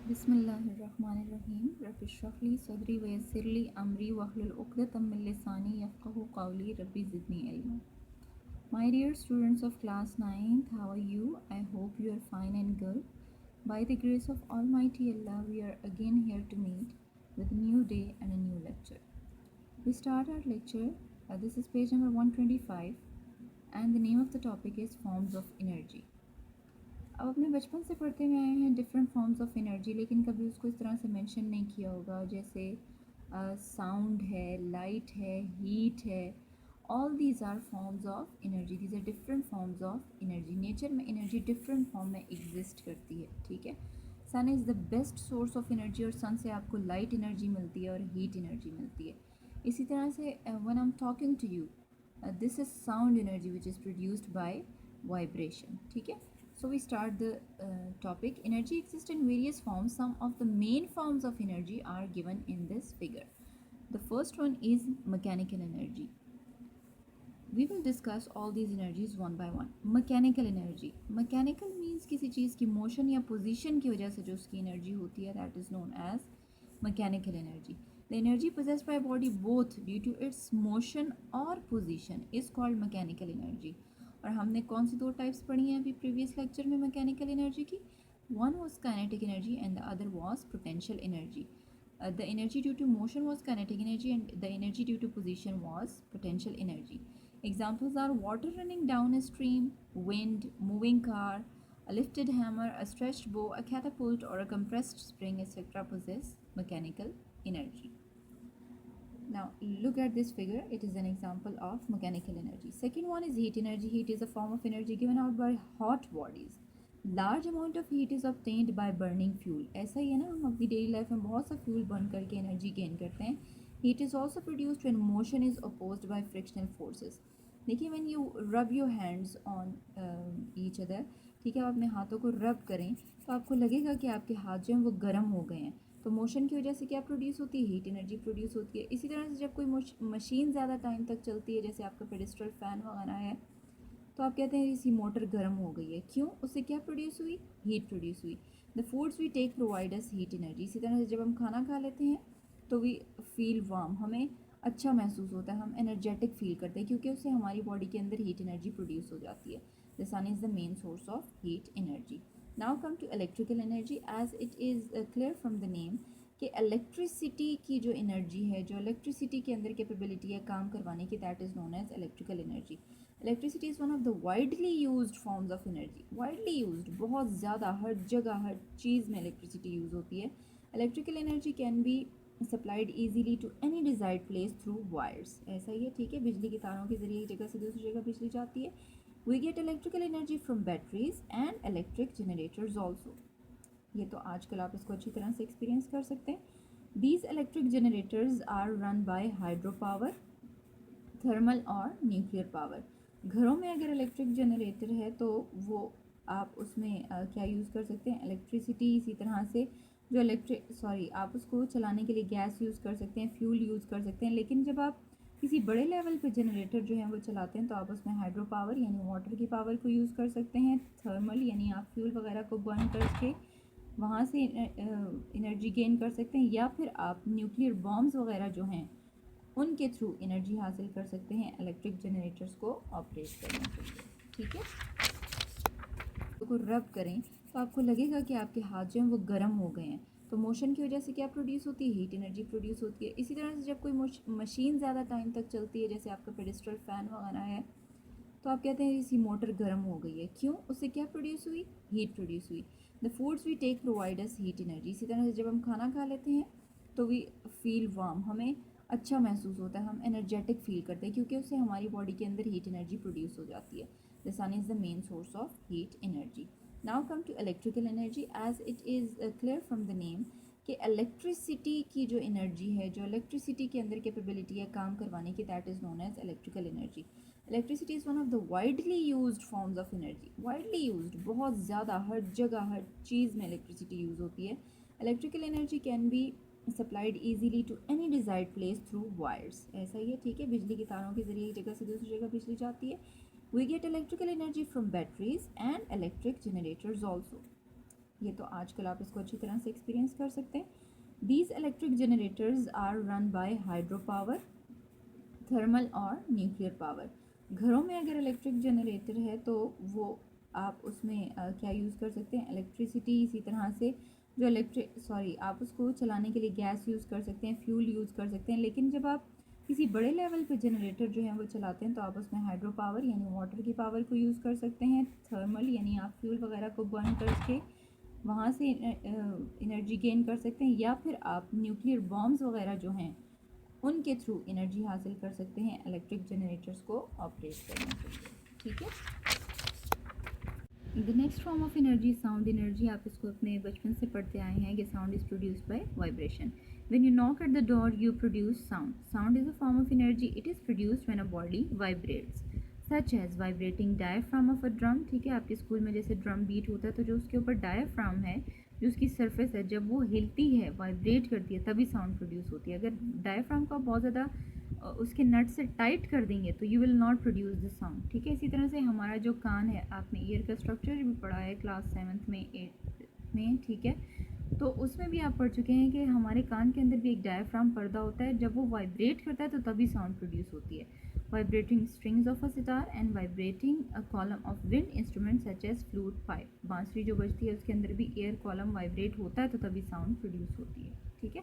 बिस्मिल्लाहिर्रहमानिर्रहीम रब्बिश्रह ली सदरी वयस्सिर ली अमरी वहलुल उक़दतम मिन लिसानी यफ़क़हू क़ौली रब्बी ज़िदनी इल्मा. My dear students of class 9th, how are you? I hope you are fine and good. By the grace of Almighty Allah, we are again here to meet with a new day and a new lecture. We start our lecture. This is page number 125 and the name of the topic is forms of energy. अब अपने बचपन से पढ़ते हुए आए हैं different forms of energy, लेकिन कभी उसको इस तरह से मेंशन नहीं किया होगा. जैसे साउंड है, लाइट है, हीट है. All these are forms of energy. These are different forms of energy. Nature में एनर्जी डिफरेंट फॉर्म में एग्जिस्ट करती है. ठीक है. Sun is the best source of energy और सन से आपको लाइट एनर्जी मिलती है और हीट एनर्जी मिलती है. इसी तरह से when I am talking to you, this is sound energy which is produced by vibration. ठीक है. So we start the topic. Energy exists in various forms. Some of the main forms of energy are given in this figure. The first one is mechanical energy. We will discuss all these energies one by one. Mechanical energy. Mechanical means किसी चीज़ की motion या position की वजह से जो उसकी energy होती है, that is known as mechanical energy. The energy possessed by a body both due to its motion or position is called mechanical energy. और हमने कौन सी दो टाइप्स पढ़ी हैं अभी प्रीवियस लेक्चर में मैकेनिकल एनर्जी की? One was kinetic energy and the other was potential energy. The energy due to motion was kinetic energy and the energy due to position was potential energy. Examples are water running down a stream, wind, moving car, a lifted hammer, a stretched bow, a catapult or a compressed spring, etc. possess mechanical energy. Now look at this figure. It is an example of mechanical energy. Second one is heat energy. Heat is a form of energy given out by hot bodies. Large amount of heat is obtained by burning fuel. ऐसा ही है ना, हम अपनी daily life में बहुत सा fuel burn करके एनर्जी गेन करते हैं. Heat is also produced when motion is opposed by frictional forces. देखिए, when you rub your hands on each other, ठीक है, आप अपने हाथों को रब करें तो आपको लगेगा कि आपके हाथ जो हैं वो गर्म हो गए हैं. तो मोशन की वजह से क्या प्रोड्यूस होती है? हीट एनर्जी प्रोड्यूस होती है. इसी तरह से जब कोई मशीन ज़्यादा टाइम तक चलती है, जैसे आपका पेडिस्ट्रल फैन वगैरह है, तो आप कहते हैं इसी मोटर गर्म हो गई है. क्यों? उससे क्या प्रोड्यूस हुई? हीट प्रोड्यूस हुई. The foods we take provide us heat energy. इसी तरह से जब हम खाना खा लेते हैं तो वी फील वार्म, हमें अच्छा महसूस होता है, हम एनर्जेटिक फील करते हैं क्योंकि उससे हमारी बॉडी के अंदर हीट एनर्जी प्रोड्यूस हो जाती है. The sun is the main source of heat energy. Now come to electrical energy. As it is clear from the name कि इलेक्ट्रिसिटी की जो एनर्जी है, जो इलेक्ट्रिसिटी के अंदर कैपेबिलिटी है काम करवाने की, that is known as electrical energy. Electricity is one of the widely used forms of energy. Widely used, बहुत ज़्यादा, हर जगह हर चीज़ में इलेक्ट्रिसिटी यूज़ होती है. Electrical energy can be supplied easily to any desired place through wires. ऐसा ही है. ठीक है. बिजली की तारों के जरिए एक जगह से दूसरी जगह बिजली जाती है. We get electrical energy from batteries and electric generators also. ये तो आजकल आप इसको अच्छी तरह से एक्सपीरियंस कर सकते हैं. These electric generators are run by hydro power, thermal और न्यूक्लियर पावर. घरों में अगर इलेक्ट्रिक जनरेटर है तो वो आप उसमें क्या यूज़ कर सकते हैं? इलेक्ट्रिसिटी. इसी तरह से जो आप उसको चलाने के लिए गैस यूज़ कर सकते हैं, फ्यूल यूज़ कर सकते हैं. लेकिन जब आप किसी बड़े लेवल पे जनरेटर जो है वो चलाते हैं तो आप उसमें हाइड्रो पावर यानी वाटर की पावर को यूज़ कर सकते हैं. थर्मल यानी आप फ्यूल वगैरह को बर्न करके वहाँ से एनर्जी गेन कर सकते हैं, या फिर आप न्यूक्लियर बॉम्ब्स वगैरह जो हैं उनके थ्रू एनर्जी हासिल कर सकते हैं इलेक्ट्रिक जनरेटर्स को ऑपरेट करने के लिए. ठीक है. को रब करें तो आपको लगेगा कि आपके हाथ जो हैं वो गर्म हो गए हैं. तो मोशन की वजह से क्या प्रोड्यूस होती है? हीट एनर्जी प्रोड्यूस होती है. इसी तरह से जब कोई मशीन ज़्यादा टाइम तक चलती है, जैसे आपका पेडिस्ट्रल फैन वगैरह है, तो आप कहते हैं इसी मोटर गर्म हो गई है. क्यों? उससे क्या प्रोड्यूस हुई? हीट प्रोड्यूस हुई. The foods we take provide us heat energy. इसी तरह से जब हम खाना खा लेते हैं तो वी फील वार्म, हमें अच्छा महसूस होता है, हम एनर्जेटिक फील करते हैं क्योंकि उससे हमारी बॉडी के अंदर हीट एनर्जी प्रोड्यूस हो जाती है. The sun is the main source of heat energy. Now come to electrical energy. As it is clear from the name कि इलेक्ट्रिसिटी की जो एनर्जी है, जो इलेक्ट्रिसिटी के अंदर कैपेबिलिटी है काम करवाने की, that is known as electrical energy. Electricity is one of the widely used forms of energy. Widely used, बहुत ज़्यादा, हर जगह हर चीज़ में इलेक्ट्रिसिटी यूज़ होती है. Electrical energy can be supplied easily to any desired place through wires. ऐसा ही है. ठीक है. बिजली की तारों के जरिए एक जगह से दूसरी जगह बिजली जाती है. We get electrical energy from batteries and electric generators also. ये तो आजकल आप इसको अच्छी तरह से एक्सपीरियंस कर सकते हैं। These electric generators are run by hydro power, thermal और न्यूक्लियर पावर। घरों में अगर इलेक्ट्रिक जनरेटर है तो वो आप उसमें क्या यूज़ कर सकते हैं, इलेक्ट्रिसिटी। इसी तरह से जो आप उसको चलाने के लिए गैस यूज़ कर सकते हैं, फ्यूल यूज़ कर सकते हैं। लेकिन जब आप किसी बड़े लेवल पे जनरेटर जो है वो चलाते हैं तो आप उसमें हाइड्रो पावर यानी वाटर की पावर को यूज़ कर सकते हैं, थर्मल यानी आप फ्यूल वगैरह को बर्न करके वहाँ से एनर्जी गेन कर सकते हैं, या फिर आप न्यूक्लियर बॉम्ब्स वगैरह जो हैं उनके थ्रू एनर्जी हासिल कर सकते हैं इलेक्ट्रिक जनरेटर्स को ऑपरेट करने के लिए। ठीक है। The next form of energy sound energy. आप इसको अपने बचपन से पढ़ते आए हैं कि sound is produced by vibration. When you knock at the door you produce sound. Sound is a form of energy. It is produced when a body vibrates, such as vibrating diaphragm of a drum. ठीक है, आपके school में जैसे drum beat होता है तो जो उसके ऊपर डायफ्राम है, जो उसकी सरफेस है, जब वो हिलती है, वाइब्रेट करती है, तभी साउंड प्रोड्यूस होती है। अगर डायफ्राम को बहुत ज़्यादा उसके नट से टाइट कर देंगे तो you will not produce the sound. ठीक है, इसी तरह से हमारा जो कान है, आपने ईयर का स्ट्रक्चर भी पढ़ा है क्लास 7th में, 8th में। ठीक है, तो उसमें भी आप पढ़ चुके हैं कि हमारे कान के अंदर भी एक डायफ्राम पर्दा होता है, जब वो वाइब्रेट करता है तो तभी साउंड प्रोड्यूस होती है। Vibrating strings of a sitar and vibrating a column of wind instrument such as flute, pipe. बांसुरी जो बजती है उसके अंदर भी एयर कॉलम वाइब्रेट होता है तो तभी साउंड प्रोड्यूस होती है। ठीक है,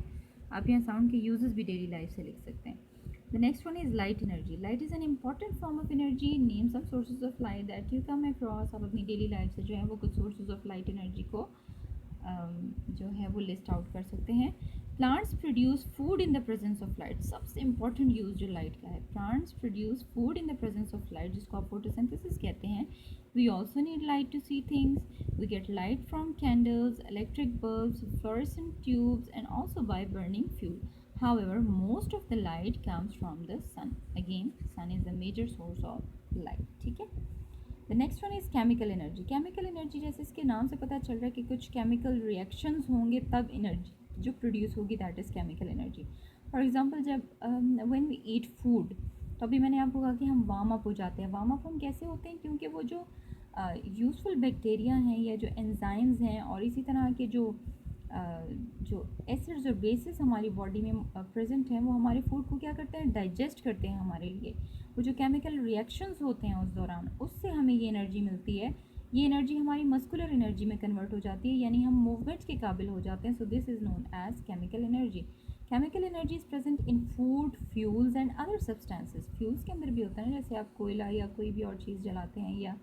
आप यहाँ साउंड के यूजेस भी डेली लाइफ से लिख सकते हैं। The next one is light energy. Light is an important form of energy. Name some sources of light that you come across. आप अपनी डेली लाइफ से जो है वो कुछ sources of light energy को जो है वो लिस्ट आउट कर सकते हैं। Plants produce food in the presence of light. सबसे इंपॉर्टेंट यूज जो लाइट का है, plants produce food in the presence of light, जिसको आप फोटोसिंथेसिस कहते हैं। We also need light to see things. We get light from candles, electric bulbs, fluorescent tubes and also by burning fuel. However, most of the light comes from the sun. Again, sun is a major source of light. ठीक है। The next one is chemical energy. Chemical energy जैसे इसके नाम से पता चल रहा है कि कुछ केमिकल रिएक्शंस होंगे तब एनर्जी जो प्रोड्यूस होगी, that is chemical energy. For example, जब व्हेन वी ईट फूड, तो अभी मैंने आपको कहा कि हम वार्म अप हो जाते हैं। वार्म अप हम कैसे होते हैं, क्योंकि वो जो यूज़फुल बैक्टीरिया हैं या जो एंजाइम्स हैं और इसी तरह के जो एसिड्स और बेसिस हमारी बॉडी में प्रेजेंट हैं, वो हमारे फूड को क्या करते हैं, डाइजेस्ट करते हैं हमारे लिए। वो जो केमिकल रिएक्शंस होते हैं उस दौरान, उससे हमें ये एनर्जी मिलती है। ये एनर्जी हमारी मस्कुलर एनर्जी में कन्वर्ट हो जाती है, यानी हम मूवमेंट्स के काबिल हो जाते हैं। So this is known as chemical energy. Chemical energy is present in food, fuels and other substances. Fuels के अंदर भी होता है, जैसे आप कोयला या कोई भी और चीज़ जलाते हैं, या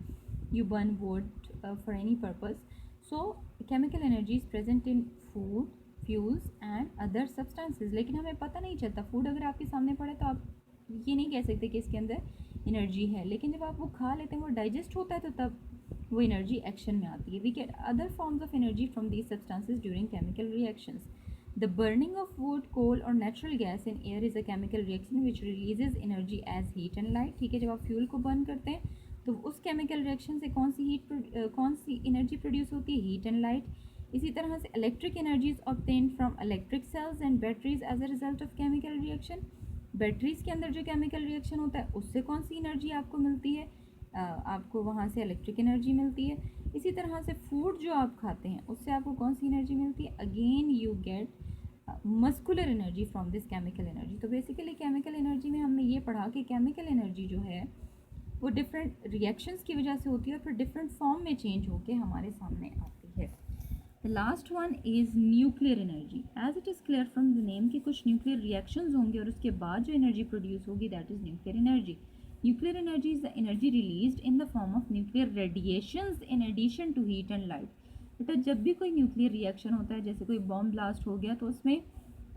you burn would for any purpose. So chemical energy is present in food, fuels and other substances. लेकिन हमें पता नहीं चलता। फूड अगर आपके सामने पड़े तो आप ये नहीं कह सकते कि इसके अंदर एनर्जी है, लेकिन जब आप वो खा लेते हैं, वो डाइजेस्ट होता है, तो तब वो एनर्जी एक्शन में आती है। We get other forms of energy from these substances during chemical reactions. The burning of wood, coal और natural gas in air is a chemical reaction which releases energy as heat and light. ठीक है, जब आप fuel को burn करते हैं तो उस केमिकल रिएक्शन से कौन सी एनर्जी प्रोड्यूस होती है, हीट एंड लाइट। इसी तरह से electric energy is obtained from electric cells and batteries as a result of chemical reaction. Batteries के अंदर जो केमिकल रिएक्शन होता है उससे कौन सी एनर्जी आपको मिलती है, आपको वहाँ से इलेक्ट्रिक एनर्जी मिलती है। इसी तरह से फूड जो आप खाते हैं उससे आपको कौन सी एनर्जी मिलती है, again you get muscular energy from this chemical energy. तो बेसिकली केमिकल एनर्जी में हमने ये पढ़ा कि केमिकल एनर्जी जो है वो डिफरेंट रिएक्शंस की वजह से होती है और फिर डिफरेंट फॉर्म में चेंज होकर हमारे सामने आती है। The last one is nuclear energy. As it is clear from the name कि कुछ न्यूक्लियर रिएक्शंस होंगे और उसके बाद जो एनर्जी प्रोड्यूस होगी, that is nuclear energy. Nuclear energy is the energy released in the form of nuclear radiations in addition to heat and light. बेटा, जब भी कोई न्यूक्लियर रिएक्शन होता है, जैसे कोई बॉम्ब ब्लास्ट हो गया, तो उसमें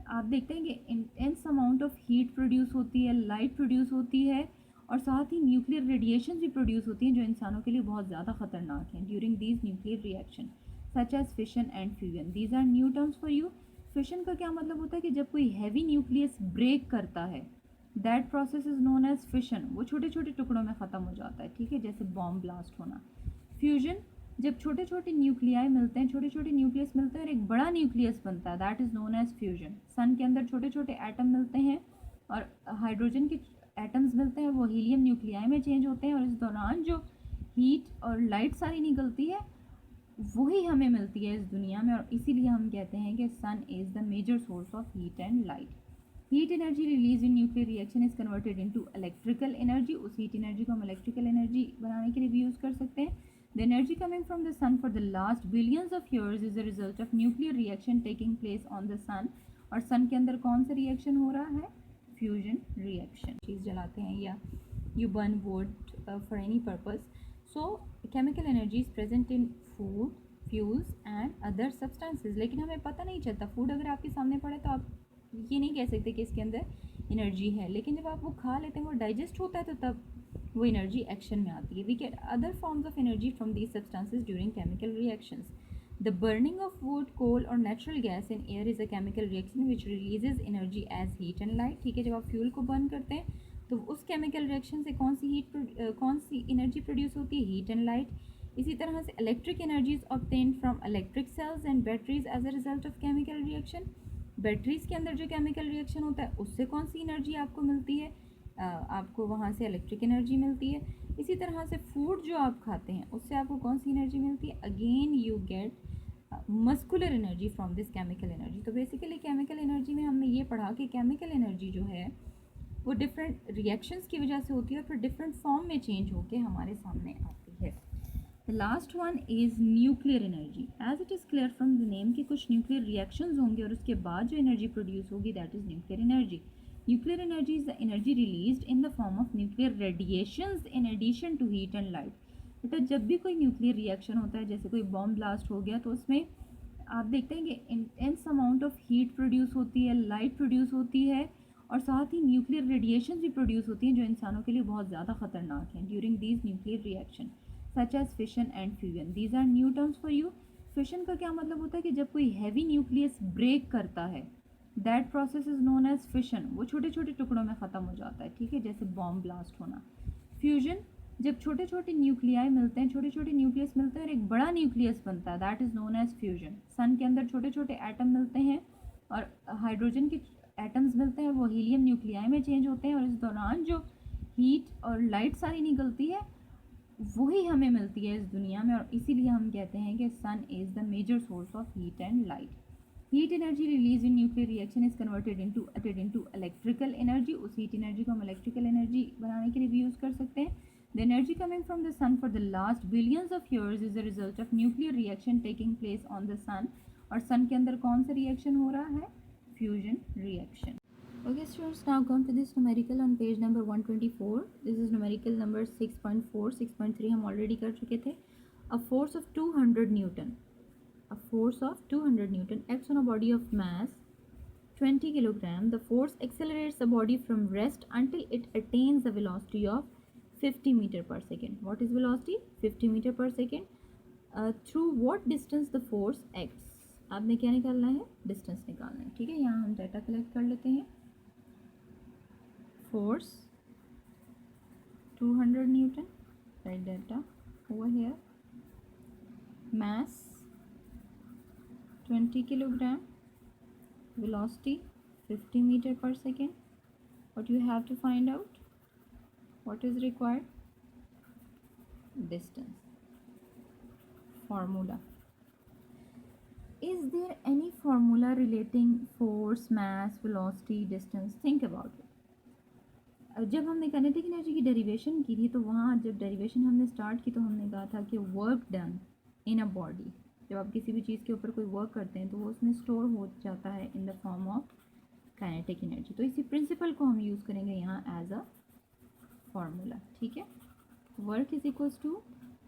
आप देखते हैं कि intense amount of heat produce होती है, लाइट प्रोड्यूस होती है, और साथ ही न्यूक्लियर रेडिएशन भी प्रोड्यूस होती हैं जो इंसानों के लिए बहुत ज़्यादा ख़तरनाक हैं during these nuclear reaction such as fission and fusion. These are new terms for you. Fission का क्या मतलब होता है कि जब कोई हैवी न्यूक्लियस ब्रेक करता है, that process is known as fission. वो छोटे छोटे टुकड़ों में ख़त्म हो जाता है, ठीक है, जैसे बॉम्ब ब्लास्ट होना। फ्यूजन, जब छोटे छोटे न्यूक्लियाई मिलते हैं, छोटे छोटे न्यूक्लियस मिलते हैं और एक बड़ा न्यूक्लियस बनता है, that is known as fusion. Sun के अंदर छोटे छोटे एटम मिलते हैं और हाइड्रोजन के एटम्स मिलते हैं, वो हीलियम न्यूक्लियाई में चेंज होते हैं, और इस दौरान जो हीट और लाइट सारी निकलती है वही हमें मिलती है इस दुनिया में, और इसीलिए हम कहते हैं कि sun is the major source of heat and light. Heat energy release in nuclear reaction is converted into electrical energy. उस हीट एनर्जी को हम इलेक्ट्रिकल एनर्जी बनाने के लिए भी यूज़ कर सकते हैं। The energy coming from the sun for the last billions of years is the result of nuclear reaction taking place on the sun. और सन के अंदर कौन सा रिएक्शन हो रहा है? Fusion reaction. चीज़ जलाते हैं या you burn wood for any purpose. So chemical energy is present in food, fuels and other substances. लेकिन हमें पता नहीं चलता। फूड अगर आपके सामने पड़े तो आप ये नहीं कह सकते कि इसके अंदर एनर्जी है, लेकिन जब आप वो खा लेते हैं, वो डाइजेस्ट होता है, तो तब वो एनर्जी एक्शन में आती है। We get other forms of energy from these substances during chemical reactions. The burning of wood, coal or natural gas in air is a chemical reaction which releases energy as heat and light। ठीक है, जब आप fuel को burn करते हैं तो उस chemical reaction से कौन सी एनर्जी प्रोड्यूस होती है? Heat and light. इसी तरह से electric energy is obtained from electric cells and batteries as a result of chemical reaction. Batteries के अंदर जो केमिकल रिएक्शन होता है उससे कौन सी एनर्जी आपको मिलती है? आपको वहाँ से इलेक्ट्रिक एनर्जी मिलती है। इसी तरह से फूड जो आप खाते हैं उससे आपको कौन सी एनर्जी मिलती है? Again you get muscular energy from this chemical energy. तो बेसिकली केमिकल एनर्जी में हमने ये पढ़ा कि केमिकल एनर्जी जो है वो डिफरेंट रिएक्शंस की वजह से होती है और फिर डिफरेंट फॉर्म में चेंज होकर हमारे सामने आती है। The last one is nuclear energy. As it is clear from the name कि कुछ न्यूक्लियर रिएक्शंस होंगे और उसके बाद जो एनर्जी प्रोड्यूस होगी that is nuclear energy. Nuclear energy is the energy released in the form of nuclear radiations in addition to heat and light. बेटा जब भी कोई न्यूक्लियर रिएक्शन होता है, जैसे कोई बॉम्ब ब्लास्ट हो गया, तो उसमें आप देखते हैं कि intense amount of heat produce होती है, लाइट प्रोड्यूस होती है, और साथ ही न्यूक्लियर रेडिएशन भी प्रोड्यूस होती हैं जो इंसानों के लिए बहुत ज़्यादा ख़तरनाक हैं during these nuclear reaction such as fission and fusion. These are new terms for you. Fission का क्या मतलब होता है कि जब कोई हैवी न्यूक्लियस ब्रेक करता है, that process is known as fission. वो छोटे छोटे टुकड़ों में ख़त्म हो जाता है, ठीक है, जैसे बॉम्ब ब्लास्ट होना। फ्यूजन, जब छोटे छोटे न्यूक्लियाई मिलते हैं, छोटे छोटे न्यूक्लियस मिलते हैं और एक बड़ा न्यूक्लियस बनता है, that is known as fusion. Sun के अंदर छोटे छोटे एटम मिलते हैं और हाइड्रोजन के एटम्स मिलते हैं और वो हीलियम न्यूक्लियाई में चेंज होते हैं, और इस दौरान जो हीट और लाइट सारी निकलती है वही हमें मिलती है इस दुनिया में, और इसीलिए हम कहते हैं कि sun is the major source of heat and light. Heat energy release in nuclear reaction is converted into electrical energy. उस हीट एनर्जी को हम इलेक्ट्रिकल एनर्जी बनाने के लिए भी यूज़ कर सकते हैं। The energy coming from the sun for the last billions of years is the result of nuclear reaction taking place on the sun. और सन के अंदर कौन सा रिएक्शन हो रहा है? Fusion reaction. Okay students, now come to this numerical on page number 124. This is numerical number 6.4. 6.3 हम already कर चुके थे। A force of 200 Newton. A force of 200 Newton acts on a body of mass 20 kilogram. The force accelerates the body from rest until it attains the velocity of 50 meter per second. What is velocity? 50 meter per second. Through what distance the force acts? आपने क्या निकालना है? Distance निकालना है, ठीक है। यहाँ हम डाटा कलेक्ट कर लेते हैं। Force 200 Newton, write data over here. Mass 20 kilogram, velocity 50 meter per second. What you have to find out? What is required? Distance. Formula. Is there any formula relating force, mass, velocity, distance? Think about it. जब हमने kinetic energy की derivation की थी, तो वहाँ जब derivation हमने start की तो हमने कहा था कि work done in a body, जब आप किसी भी चीज़ के ऊपर कोई वर्क करते हैं तो वो उसमें स्टोर हो जाता है इन the form of kinetic energy. तो इसी प्रिंसिपल को हम यूज़ करेंगे यहाँ एज अ फॉर्मूला, ठीक है। Work is equals to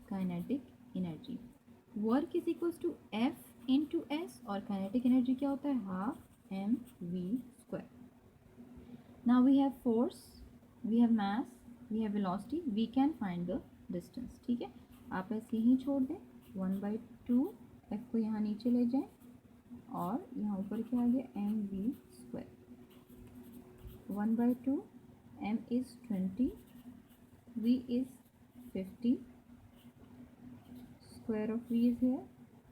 kinetic energy. Work is equals to F into S, और काइनेटिक एनर्जी क्या होता है? Half M V square. Now we have force, we have mass, we have velocity, we can find the distance, ठीक है। आप ऐसे ही छोड़ दें, 1/2 f को यहाँ नीचे ले जाएं और यहाँ ऊपर क्या आ गया? M V square. 1/2 m is 20, v is 50, square of v is here,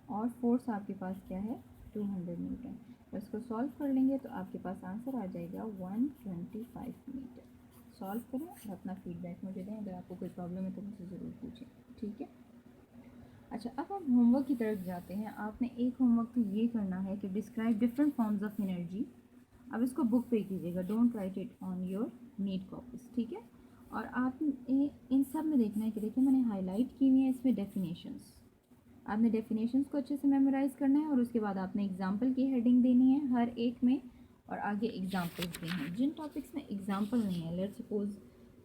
और फोर्स आपके पास क्या है? 200 न्यूटन। और इसको सॉल्व कर लेंगे तो आपके पास आंसर आ जाएगा 125 मीटर। सॉल्व करें और अपना फीडबैक मुझे दें। अगर आपको कोई प्रॉब्लम है तो मुझसे ज़रूर पूछें, ठीक है। अच्छा, अब हम होमवर्क की तरफ जाते हैं। आपने एक होमवर्क तो ये करना है कि describe different forms of energy. अब इसको बुक पे कीजिएगा, don't write it on your neat copies, ठीक है। और आपने इन सब में देखना है कि देखिए मैंने हाईलाइट की हुई है इसमें डेफिनेशंस। आपने डेफिनेशंस को अच्छे से मेमोराइज़ करना है और उसके बाद आपने एग्जाम्पल की हेडिंग देनी है हर एक में, और आगे एग्जाम्पल्स देने हैं। जिन टॉपिक्स में एग्जाम्पल नहीं है, लेट्स सपोज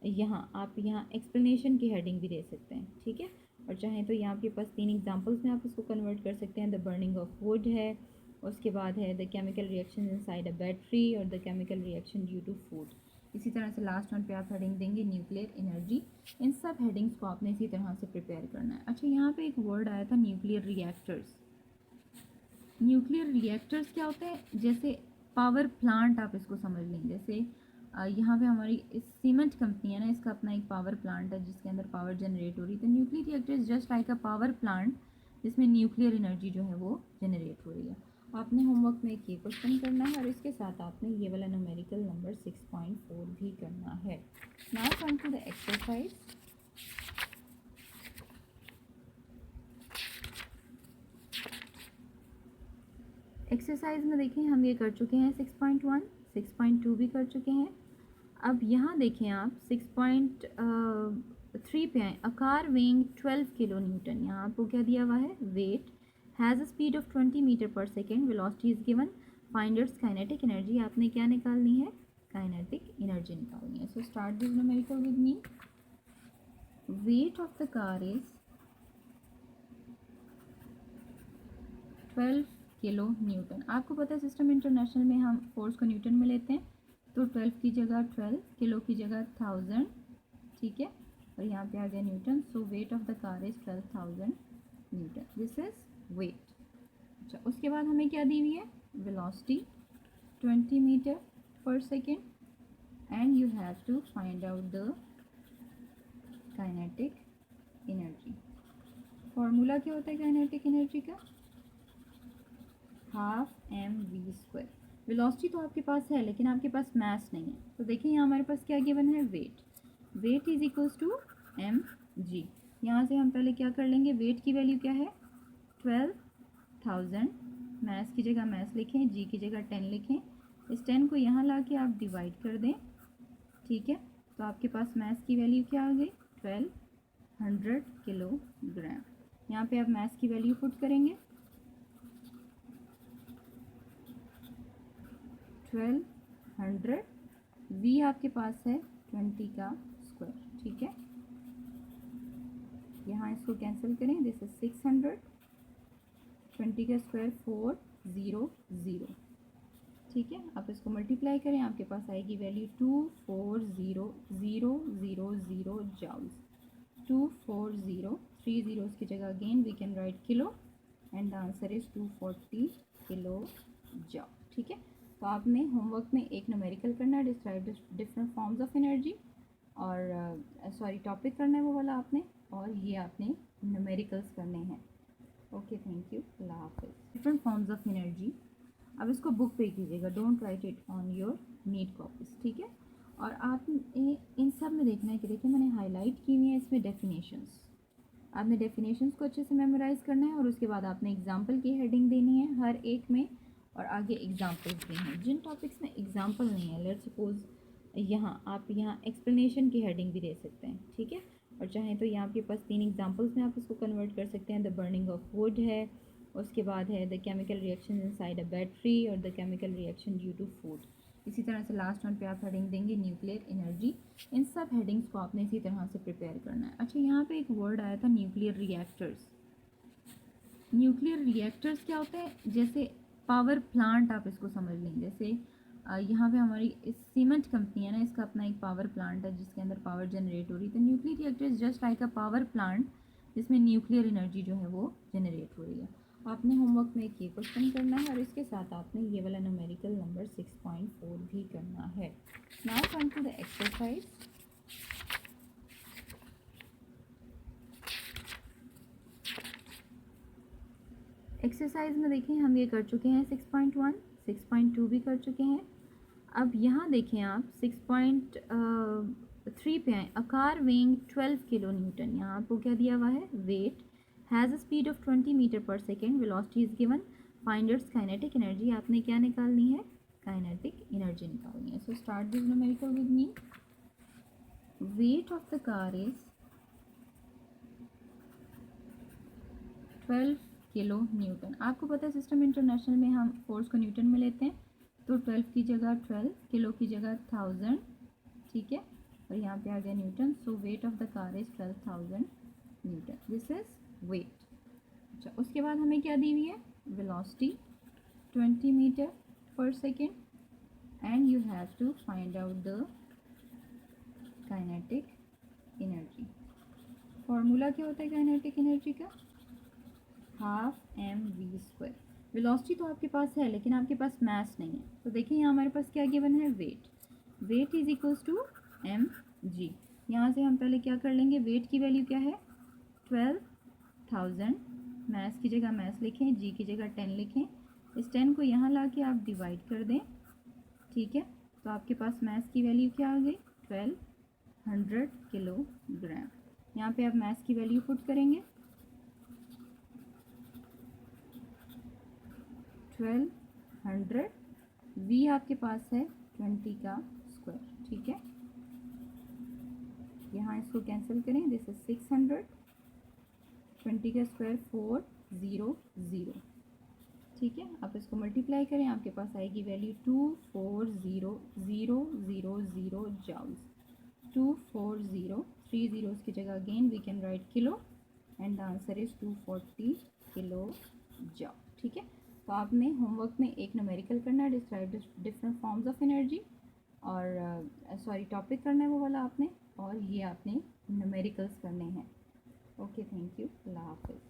यहाँ आप यहाँ एक्सप्लेनेशन की हेडिंग भी दे सकते हैं, ठीक है। और चाहें तो यहाँ आपके पास 3 एग्जाम्पल्स में आप इसको कन्वर्ट कर सकते हैं। द बर्निंग ऑफ वुड है, उसके बाद है the chemical reaction inside a battery, और the chemical reaction due to food. इसी तरह से लास्ट वन पे आप हेडिंग देंगे न्यूक्लियर एनर्जी। इन सब हेडिंग्स को आपने इसी तरह से प्रिपेयर करना है। अच्छा, यहाँ पे एक वर्ड आया था न्यूक्लियर रिएक्टर्स। न्यूक्लियर रिएक्टर्स क्या होते हैं? जैसे पावर प्लांट आप इसको समझ लें। जैसे यहाँ पे हमारी इस सीमेंट कंपनी है ना, इसका अपना एक पावर प्लांट है जिसके अंदर पावर जनरेट हो रही है। तो nuclear reactor is just like a power plant जिसमें न्यूक्लियर एनर्जी जो है वो जनरेट हो रही है। आपने होमवर्क में एक ये क्वेश्चन करना है और इसके साथ आपने ये वाला न्यूमेरिकल नंबर 6.4 भी करना है। Now come to the exercise. Exercise में देखें हम ये कर चुके हैं 6.1, 6.2 भी कर चुके हैं। अब यहाँ देखें आप 6.3 पे आए। A car weighing 12 kilo newton, यहाँ आपको क्या दिया हुआ है? Weight has a speed of 20 metre per second, velocity is given, find its kinetic energy. आपने क्या निकालनी है? काइनेटिक एनर्जी निकालनी है। So start this numerical with me. Weight of the car is 12 kilo newton. आपको पता है सिस्टम इंटरनेशनल में हम फोर्स को न्यूटन में लेते हैं, तो 12 की जगह 12, किलो की जगह 1000, ठीक है। और यहाँ पे आ गया newton. So weight of the car is 12,000 newton, this is weight. अच्छा, उसके बाद हमें क्या दी हुई है? Velocity 20 metre per second, and you have to find out the kinetic energy. Formula क्या होता है काइनेटिक एनर्जी का? Half M V square. Velocity तो आपके पास है लेकिन आपके पास मास नहीं है, तो देखिए यहाँ हमारे पास क्या गिवन है? Weight. Weight is equals to M G. यहाँ से हम पहले क्या कर लेंगे? वेट की वैल्यू क्या है? 12,000। मास की जगह मास लिखें, जी की जगह 10 लिखें। इस 10 को यहाँ ला के आप डिवाइड कर दें, ठीक है। तो आपके पास मास की वैल्यू क्या आ गई? 1200 किलोग्राम। यहाँ पे आप मास की वैल्यू पुट करेंगे 1200, वी आपके पास है 20 का स्क्वायर, ठीक है। यहाँ इसको कैंसिल करें, दिस इज 600, 20 का स्क्वायर 400, ठीक है। आप इसको मल्टीप्लाई करें, आपके पास आएगी वैल्यू 240,000 जॉल्स। 240, 3 zeros की जगह again we can write kilo, and the answer is 240 kilo joule, ठीक है। तो आपने होमवर्क में एक न्यूमेरिकल करना है, describe different forms of energy, और सॉरी टॉपिक करना है वो वाला आपने, और ये आपने न्यूमेरिकल्स करने हैं। ओके, थैंक यू, अल्लाह हाफिज़। Different forms of energy. अब इसको बुक पे कीजिएगा, don't write it on your neat copies, ठीक है। और आपने इन सब में देखना है कि देखिए मैंने हाईलाइट की हुई है इसमें डेफिनेशंस। आपने डेफिनेशंस को अच्छे से मेमोराइज़ करना है और उसके बाद आपने एग्जाम्पल की हेडिंग देनी है हर एक में, और आगे एग्जाम्पल्स देने हैं। जिन टॉपिक्स में एग्जाम्पल नहीं है, लेट्स सपोज यहाँ आप यहाँ एक्सप्लेनेशन की हेडिंग भी दे सकते हैं, ठीक है। और चाहें तो यहाँ आपके पास 3 एग्जाम्पल्स में आप इसको कन्वर्ट कर सकते हैं। द बर्निंग ऑफ वुड है, उसके बाद है the chemical reaction inside a battery, और the chemical reaction due to food. इसी तरह से लास्ट वन पे आप हेडिंग देंगे न्यूक्लियर एनर्जी। इन सब हेडिंग्स को आपने इसी तरह से प्रिपेयर करना है। अच्छा, यहाँ पे एक वर्ड आया था न्यूक्लियर रिएक्टर्स। न्यूक्लियर रिएक्टर्स क्या होते हैं? जैसे पावर प्लांट आप इसको समझ लें। जैसे यहाँ पे हमारी इस सीमेंट कंपनी है ना, इसका अपना एक पावर प्लांट है जिसके अंदर पावर जनरेट हो रही है। तो nuclear reactor is just like a power plant जिसमें न्यूक्लियर एनर्जी जो है वो जनरेट हो रही है। आपने होमवर्क में एक ये क्वेश्चन करना है और इसके साथ आपने ये वाला न्यूमेरिकल नंबर 6.4 भी करना है। Now come to the exercise. Exercise में देखें हम ये कर चुके हैं 6.1, 6.2 भी कर चुके हैं। अब यहाँ देखें आप 6.3 पे आए। A car weighing 12 kilo newton, यहाँ आपको क्या दिया हुआ है? Weight has a speed of 20 metre per second, velocity is given, find its kinetic energy. आपने क्या निकालनी है? काइनेटिक एनर्जी निकालनी है। So start this numerical with me. Weight of the car is 12 kilo newton. आपको पता है सिस्टम इंटरनेशनल में हम फोर्स को न्यूटन में लेते हैं, तो 12 की जगह 12, किलो की जगह 1000, ठीक है, और यहाँ पे आ गया newton. So weight of the car is 12,000 newton, this is weight. अच्छा, उसके बाद हमें क्या दी हुई है? Velocity 20 metre per second and you have to find out the kinetic energy. Formula क्या होता है काइनेटिक एनर्जी का? Half M V square. Velocity तो आपके पास है लेकिन आपके पास मास नहीं है, तो देखिए यहाँ हमारे पास क्या गिवन है? Weight. Weight is equals to M G. यहाँ से हम पहले क्या कर लेंगे? वेट की वैल्यू क्या है? 12,000। मास की जगह मास लिखें, जी की जगह 10 लिखें। इस 10 को यहाँ ला के आप डिवाइड कर दें, ठीक है, तो आपके पास मास की वैल्यू क्या आ गई? 1200 किलोग्राम। यहाँ पे आप मास की वैल्यू पुट करेंगे 1200, वी आपके पास है 20 का स्क्वायर, ठीक है, यहाँ इसको कैंसिल करें, दिस इज 600, 20 का स्क्वायर 400, ठीक है, आप इसको मल्टीप्लाई करें, आपके पास आएगी वैल्यू 240,000 जॉल्स। 240, 3 zeros की जगह again we can write kilo and the answer is 240 kilo joule, ठीक है। तो आपने होमवर्क में एक न्यूमेरिकल करना है, describe different forms of energy, और सॉरी टॉपिक करना है वो वाला आपने, और ये आपने न्यूमेरिकल्स करने हैं। ओके, थैंक यू, अल्लाह हाफिज़।